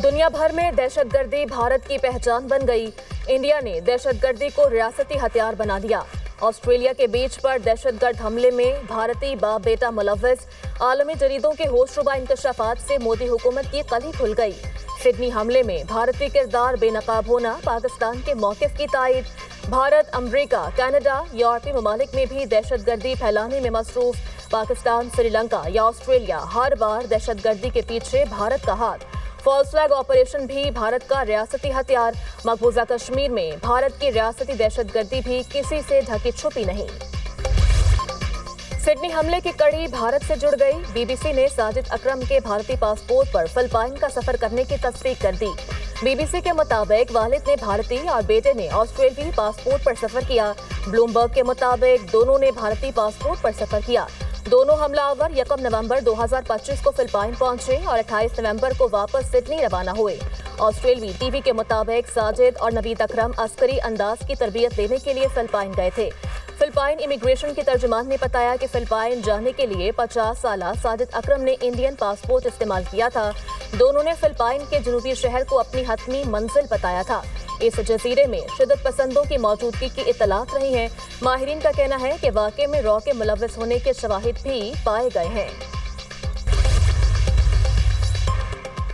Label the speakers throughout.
Speaker 1: दुनिया भर में दहशतगर्दी भारत की पहचान बन गई। इंडिया ने दहशतगर्दी को रियासती हथियार बना दिया। ऑस्ट्रेलिया के बीच पर दहशतगर्द हमले में भारतीय बाप बेटा मुलव्वस। आलमी जरीदों के होशरुबा इंकशाफात से मोदी हुकूमत की कली खुल गई। सिडनी हमले में भारतीय किरदार बेनकाब होना, पाकिस्तान के मौक़िफ़ की तायद। भारत, अमरीका, कनाडा, यूरोपीय ममालिक में भी दहशतगर्दी फैलाने में मसरूफ। पाकिस्तान, श्रीलंका या ऑस्ट्रेलिया, हर बार दहशतगर्दी के पीछे भारत का हाथ। फॉल्स फ्लैग ऑपरेशन भी भारत का रियासती हथियार। मकबूजा कश्मीर में भारत की रियासती दहशतगर्दी भी किसी से ढकी छुपी नहीं। सिडनी हमले की कड़ी भारत से जुड़ गई। बीबीसी ने साजिद अकरम के भारतीय पासपोर्ट पर फिलिपाइन का सफर करने की तस्दीक कर दी। बीबीसी के मुताबिक वालिद ने भारतीय और बेटे ने ऑस्ट्रेलियाई पासपोर्ट पर सफर किया। ब्लूमबर्ग के मुताबिक दोनों ने भारतीय पासपोर्ट पर सफर किया। दोनों हमलावर 1 नवंबर 2025 को फिलिपाइन पहुंचे और 28 नवंबर को वापस सिडनी रवाना हुए। ऑस्ट्रेलियाई टीवी के मुताबिक साजिद और नवीद अकरम अस्करी अंदाज की तरबियत देने के लिए फिलिपाइन गए थे। फिलिपाइन इमिग्रेशन के तर्जुमान ने बताया कि फिलिपाइन जाने के लिए 50 साला साजिद अकरम ने इंडियन पासपोर्ट इस्तेमाल किया था। दोनों ने फिलिपाइन के जनूबी शहर को अपनी हतमी मंजिल बताया था। इस जजीरे में शिद्दत पसंदों की मौजूदगी की इतलात रही हैं। माहिरीन का कहना है कि वाकये में रॉ के मुलव्वस होने के शवाहिद भी पाए गए हैं।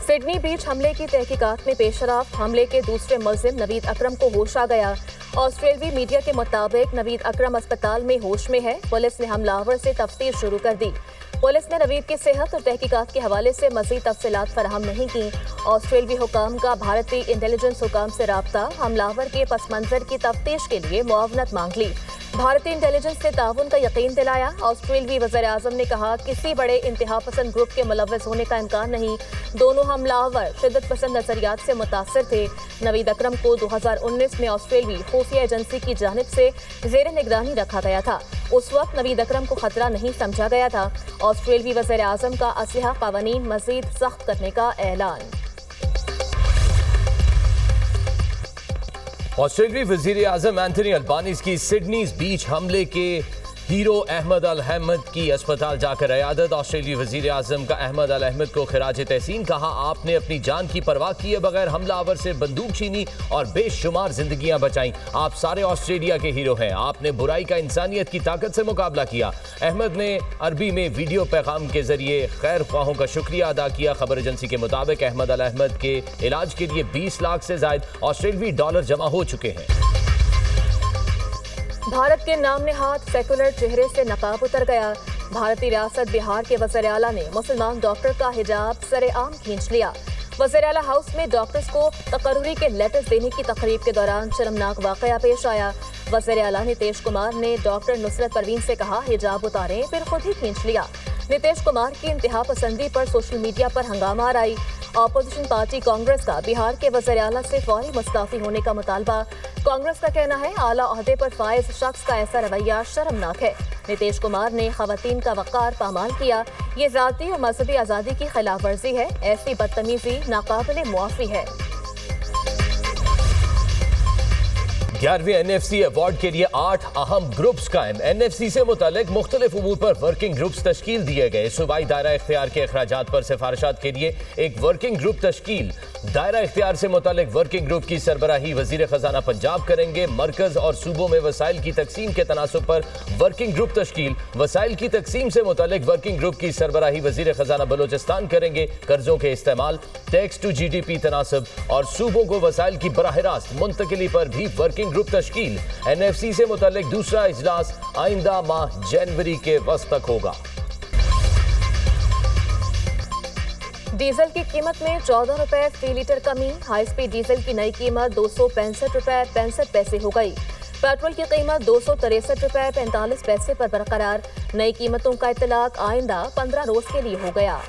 Speaker 1: सिडनी बीच हमले की तहकीकात में पेशरफ्त। हमले के दूसरे मुल्जिम नवीद अकरम को होश आ गया। ऑस्ट्रेलियाई मीडिया के मुताबिक नवीद अकरम अस्पताल में होश में है। पुलिस ने हमलावर से तफ्तीश शुरू कर दी। पुलिस ने नवीद की सेहत और तहकीकात के हवाले से मज़ीद तफसीलात फराहम नहीं की। ऑस्ट्रेलियाई हुकाम का भारतीय इंटेलिजेंस हुकाम से राब्ता। हमलावर के पस मंजर की तफ्तीश के लिए मुआवनत मांग ली। भारतीय इंटेलिजेंस ने ताउन का यकीन दिलाया। ऑस्ट्रेलियाई वज़ीर-ए-आज़म ने कहा, किसी बड़े इंतहा पसंद ग्रुप के मुलव्वस होने का इम्कान नहीं। दोनों हमलावर शिद्दत पसंद नजरियात से मुतासर थे। नवीद अकरम को 2019 में ऑस्ट्रेलियाई खुफिया एजेंसी की जानिब से ज़ेर निगरानी रखा गया था। उस वक्त नवीद अकरम को खतरा नहीं समझा गया था। ऑस्ट्रेलियाई वज़ीर-ए-आज़म का असलहा क़वानीन मज़ीद सख्त करने का ऐलान।
Speaker 2: ऑस्ट्रेलियाई वज़ीर-ए-आज़म एंथनी अल्बानीज़ की सिडनी बीच हमले के हीरो अहमद अल अहमद की अस्पताल जाकर इयादत। ऑस्ट्रेलियाई वज़ीर-ए-आज़म का अहमद अल अहमद को खिराज तहसीन। कहा, आपने अपनी जान की परवाह किए बगैर हमलावर से बंदूक छीनी और बेशुमार जिंदगियां बचाईं। आप सारे ऑस्ट्रेलिया के हीरो हैं। आपने बुराई का इंसानियत की ताकत से मुकाबला किया। अहमद ने अरबी में वीडियो पैगाम के जरिए खैर ख्वाहों का शुक्रिया अदा किया। खबर एजेंसी के मुताबिक अहमद अल अहमद के इलाज के लिए 20 लाख से ज्यादा ऑस्ट्रेलियाई डॉलर जमा हो चुके हैं।
Speaker 1: भारत के नाम नेहाद सेकुलर चेहरे से नकाब उतर गया। भारतीय रियासत बिहार के वज़ीर आला ने मुसलमान डॉक्टर का हिजाब सरेआम खींच लिया। वज़ीर आला हाउस में डॉक्टर्स को तकर्रुरी के लेटर्स देने की तकरीब के दौरान शर्मनाक वाक़या पेश आया। वज़ीर आला नीतीश कुमार ने डॉक्टर नुसरत परवीन से कहा, हिजाब उतारें, फिर खुद ही खींच लिया। नीतीश कुमार की इंतहा पसंदी पर सोशल मीडिया पर हंगामा आई। ऑपोजिशन पार्टी कांग्रेस का बिहार के वज़ीर आला से फौरी मुस्ताफी होने का मुतालबा। कांग्रेस का कहना है, आला ओहदे पर फाइज शख्स का ऐसा रवैया शर्मनाक है। नीतीश कुमार ने खवातीन का वक़ार पामाल किया। ये ज़ाती और मजहबी आज़ादी की खिलाफ वर्जी है। ऐसी बदतमीजी नाकाबिले मुआफ़ी है।
Speaker 2: 11वें NFC अवार्ड के लिए 8 अहम ग्रुप्स कायम। NFC से मुतालिक मुख्तलिफ उमूर पर वर्किंग ग्रुप्स तश्कील दिए गए। सूबाई दायरा इख्तियार के अखराजात पर सिफारिशात के लिए एक वर्किंग ग्रुप तश्कील। दायरा इख्तियार से मुतालिक वर्किंग ग्रुप की सरबराही वजीर खजाना पंजाब करेंगे। मरकज और सूबों में वसाइल की तकसीम के तनासुब पर वर्किंग ग्रुप तश्कील। वसाइल की तकसीम से मुतालिक वर्किंग ग्रुप की सरबराही वजीर खजाना बलोचिस्तान करेंगे। कर्जों के इस्तेमाल, टैक्स टू GDP तनासब और सूबों को वसाइल की बराह रास्त मुंतकिली पर भी वर्किंग ग्रुप तश्कील। NFC से मुतालिक दूसरा इजलास आइंदा माह जनवरी के वस्त तक होगा।
Speaker 1: डीजल की कीमत में 14 रुपए फी लीटर कमी। हाई स्पीड डीजल की नई कीमत 265 रुपए 65 पैसे हो गई। पेट्रोल की कीमत 263 रुपए 45 पैसे पर बरकरार। नई कीमतों का इतलाक आइंदा 15 रोज के लिए हो गया।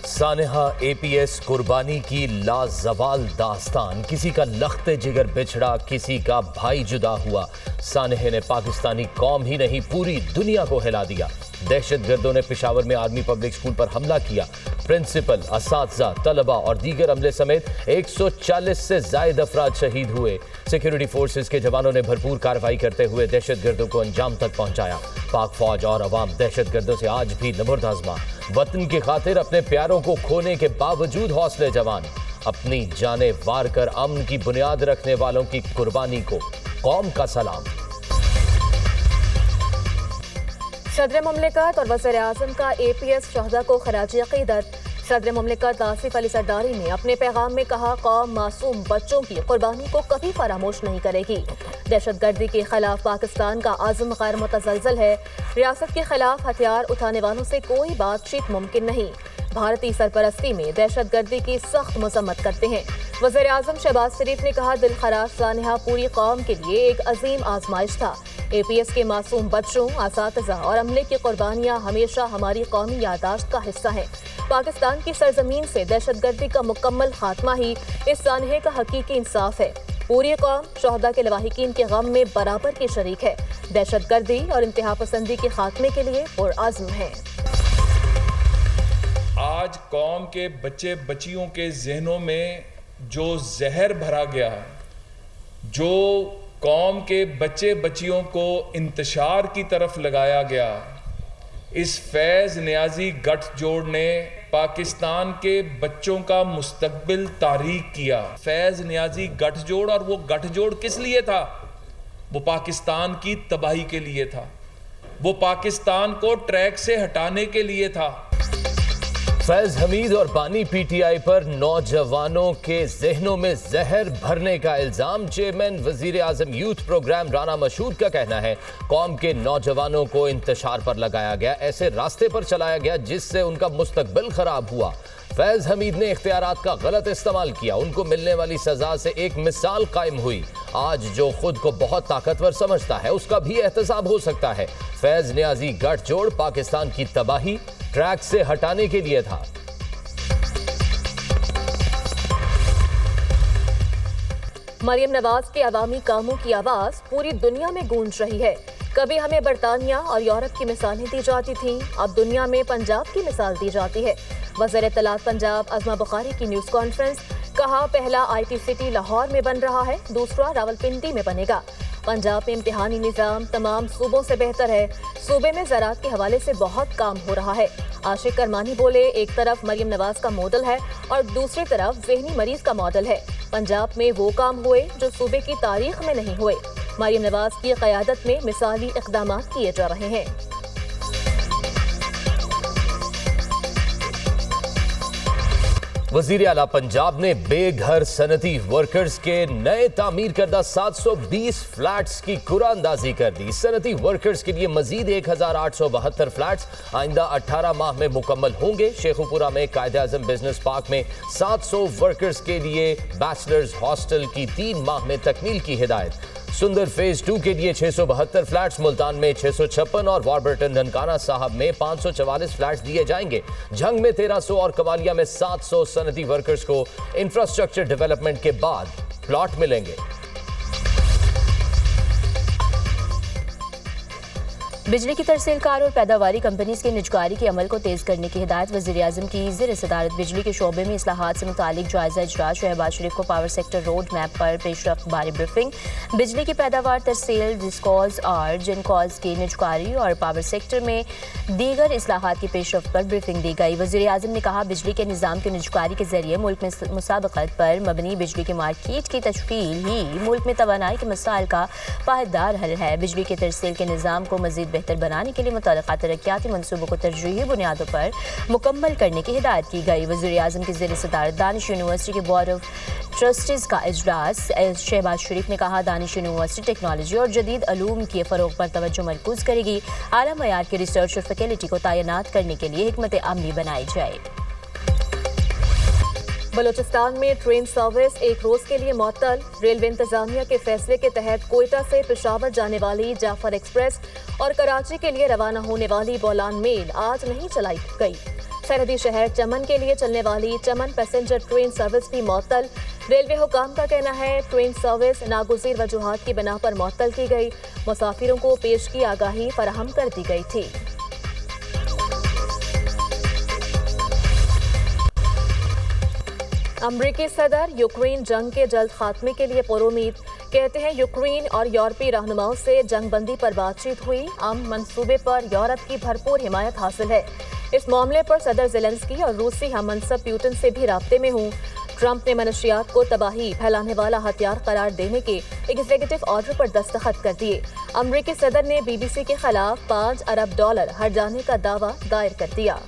Speaker 2: सानेहा APS कुर्बानी की लाजवाल दास्तान। किसी का लख्ते जिगर बिछड़ा, किसी का भाई जुदा हुआ। सानेहा ने पाकिस्तानी कौम ही नहीं पूरी दुनिया को हिला दिया। दहशतगर्दों ने पेशावर में आर्मी पब्लिक स्कूल पर हमला किया। प्रिंसिपल, असातिज़ा, तलबा और दीगर अमले समेत 140 से ज़ायद अफराद शहीद हुए। सिक्योरिटी फोर्सेस के जवानों ने भरपूर कार्रवाई करते हुए दहशतगर्दों को अंजाम तक पहुंचाया। पाक फौज और अवाम दहशतगर्दों से आज भी नबर्द आजमा। वतन की खातिर अपने प्यारों को खोने के बावजूद हौसले जवान। अपनी जाने वार कर अमन की बुनियाद रखने वालों की कुर्बानी को कौम का सलाम।
Speaker 1: सदर मुमलिकत और वज़ीर आज़म का APS शहदा को खराज अक़ीदत। सदर मुमलिकत आसिफ अली ज़रदारी ने अपने पैगाम में कहा, कौम मासूम बच्चों की कुर्बानी को कभी फरामोश नहीं करेगी। दहशतगर्दी के खिलाफ पाकिस्तान का आज़म गैर मुतज़लज़ल है। रियासत के खिलाफ हथियार उठाने वालों से कोई बातचीत मुमकिन नहीं। भारतीय सरपरस्ती में दहशतगर्दी की सख्त मजम्मत करते हैं। वज़ीर आज़म शहबाज शरीफ ने कहा, दिल खराश सानहा पूरी कौम के लिए एक अजीम आजमाइश था। APS के मासूम बच्चों, असातिज़ा और अमले की कुर्बानियाँ हमेशा हमारी कौमी यादाश्त का हिस्सा हैं। पाकिस्तान की सरजमीन से दहशतगर्दी का मुकम्मल खात्मा ही इस सानहे का हकीकी इंसाफ है। पूरी कौम शहदा के लवाहिकीन के गम में बराबर की शरीक है। दहशतगर्दी और इंतहा पसंदी के खात्मे के लिए पुरअज़्म है।
Speaker 3: आज कौम के बच्चे बच्चियों के जहनों में जो जहर भरा गया, जो कौम के बच्चे बच्चियों को इंतशार की तरफ लगाया गया, इस फैज़ नियाजी गठजोड़ ने पाकिस्तान के बच्चों का मुस्तकबिल तारीक किया। फैज़ नियाजी गठजोड़, और वो गठजोड़ किस लिए था? वो पाकिस्तान की तबाही के लिए था। वो पाकिस्तान को ट्रैक से हटाने के लिए था।
Speaker 2: फैज हमीद और बानी PTI पर नौजवानों के जहनों में जहर भरने का इल्जाम। चेयरमैन वजीर आजम यूथ प्रोग्राम राना मशहूद का कहना है, कौम के नौजवानों को इंतशार पर लगाया गया, ऐसे रास्ते पर चलाया गया जिससे उनका मुस्तकबिल खराब हुआ। फैज हमीद ने इख्तियारात का गलत इस्तेमाल किया, उनको मिलने वाली सजा से एक मिसाल कायम हुई। आज जो खुद को बहुत ताकतवर समझता है उसका भी एहतसाब हो सकता है। फैज नियाजी गठजोड़ पाकिस्तान की तबाही ट्रैक से हटाने के लिए था।
Speaker 1: मरियम नवाज के अवामी कामों की आवाज पूरी दुनिया में गूंज रही है। कभी हमें बरतानिया और यूरोप की मिसालें दी जाती थीं, अब दुनिया में पंजाब की मिसाल दी जाती है। वज़ीर इत्तलात पंजाब अज़मा बुखारी की न्यूज़ कॉन्फ्रेंस। कहा, पहला IT सिटी लाहौर में बन रहा है, दूसरा रावलपिंडी में बनेगा। पंजाब में इम्तिहानी निज़ाम तमाम सूबों से बेहतर है। सूबे में ज़राअत के हवाले से बहुत काम हो रहा है। आशिक करमानी बोले, एक तरफ मरियम नवाज का मॉडल है और दूसरी तरफ ज़हनी मरीज का मॉडल है। पंजाब में वो काम हुए जो सूबे की तारीख में नहीं हुए। मरियम नवाज की क़यादत में मिसाली इक़दाम किए जा रहे हैं।
Speaker 2: वज़ीर आला पंजाब ने बेघर सनती वर्कर्स के नए तामीर करदा 720 फ्लैट्स की कुरानंदाजी कर दी। सनती वर्कर्स के लिए मजीद 1872 फ्लैट्स आइंदा 18 माह में मुकम्मल होंगे। शेखुपुरा में कायदे आज़म बिजनेस पार्क में 700 वर्कर्स के लिए बैचलर्स हॉस्टल की 3 माह में तकमील की हिदायत। सुंदर फेज 2 के लिए 672 फ्लैट्स, मुल्तान में 656 और वॉरबर्टन ननकाना साहब में 544 फ्लैट्स दिए जाएंगे। झंग में 1300 और कवालिया में 700 सनती वर्कर्स को इंफ्रास्ट्रक्चर डेवलपमेंट के बाद प्लॉट मिलेंगे।
Speaker 4: बिजली की तरसीलकार और पैदावारी कंपनीज की निजकारी के अमल को तेज़ करने की हिदायत। वज़ीर आज़म की ज़ेर सदारत बिजली के शोबे में इस्लाहात से मुतालिक जायज़ा इजरा। शहबाज शरीफ को पावर सेक्टर रोड मैप पर पेशरफ्त बारे ब्रीफिंग। बिजली की पैदावार, तरसील, डिस्कॉज और जिनकॉज की निजकारी और पावर सेक्टर में दीगर इस्लाहात की पेशरफ्त पर ब्रीफिंग दी गई। वज़ीर आज़म ने कहा, बिजली के निज़ाम की निजकारी के जरिए मुल्क में मुसाबकत पर मबनी बिजली की मार्केट की तश्कील ही मुल्क में तवानाई के मसाइल का पायदार हल है। बिजली के तरसील के निज़ाम को मज़ीद बेहतर बनाने के लिए मुतल्लिक़ा तरक्याती मंसूबों को तरजीही बुनियादों पर मुकम्मल करने की हिदायत की गई। वज़ीर आज़म की ज़ेर सदारत दानिश यूनिवर्सिटी के बोर्ड ऑफ ट्रस्टीज़ का इजलास। शहबाज शरीफ ने कहा, दानिश यूनिवर्सिटी टेक्नोलॉजी और जदीद अलूम के फ़रोग़ पर तवज्जो मरकूज़ करेगी। आला मयार के रिसर्च और फैकल्टी को तैनात करने के लिए हिकमत अमली बनाई जाए।
Speaker 1: बलूचिस्तान में ट्रेन सर्विस एक रोज के लिए मुअत्तल। रेलवे इंतजामिया के फैसले के तहत कोयटा से पेशावर जाने वाली जाफर एक्सप्रेस और कराची के लिए रवाना होने वाली बोलान मेल आज नहीं चलाई गई। सरहदी शहर चमन के लिए चलने वाली चमन पैसेंजर ट्रेन सर्विस भी मुअत्तल। रेलवे हुकाम का कहना है, ट्रेन सर्विस नागुज़ीर वजूहात की बिना पर मुअत्तल की गई। मुसाफिरों को पेश की आगाही फराहम कर दी गई थी। अमरीकी सदर यूक्रेन जंग के जल्द खात्मे के लिए पुरुमीद। कहते हैं यूक्रेन और यूरोपीय रहनुमाओं से जंग बंदी पर बातचीत हुई। अमन मंसूबे पर यूरोप की भरपूर हिमायत हासिल है। इस मामले पर सदर ज़ेलेंस्की और रूसी हममंसब पुतिन से भी राब्ते में हूँ। ट्रंप ने मनशियात को तबाही फैलाने वाला हथियार करार देने के एग्जीक्यूटिव ऑर्डर पर दस्तखत कर दिए। अमरीकी सदर ने BBC के खिलाफ $5 अरब हर्जाने का दावा दायर कर दिया।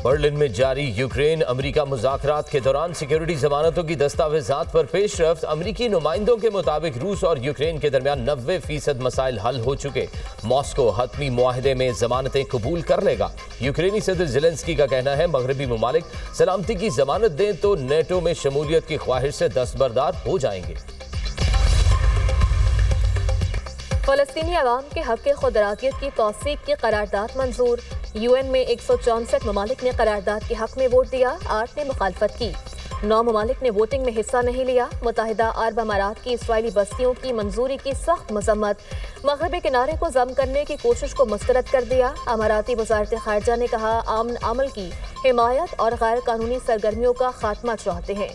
Speaker 2: बर्लिन में जारी यूक्रेन अमेरिका मुज़ाकरात के दौरान सिक्योरिटी जमानतों की दस्तावेजात पर पेशरफ्त। अमेरिकी नुमाइंदों के मुताबिक रूस और यूक्रेन के दरमियान 90% मसाइल हल हो चुके। मॉस्को हतमी मुआहदे में जमानतें कबूल कर लेगा। यूक्रेनी सदर ज़ेलेंस्की का कहना है मगरबी ममालिक सलामती की जमानत दें तो नेटो में शमूलियत की ख्वाहिश से दस्तबरदार हो जाएंगे।
Speaker 1: फलस्तीनी अवाम के हक खुदरातियत की तौसीक की करारदाद मंजूर। UN में 164 ममालिक ने करारदाद के हक में वोट दिया, 8 ने मुखालफत की। 9 ममालिक ने वोटिंग में हिस्सा नहीं लिया। मुत्तहिदा अरब अमारात की इसराइली बस्तियों की मंजूरी की सख्त मजम्मत। मगरबी किनारे को जम करने की कोशिश को मुस्तरद कर दिया। अमाराती वजारत खारजा ने कहा आमन अमल की हिमायत और गैर कानूनी सरगर्मियों का खात्मा चाहते हैं।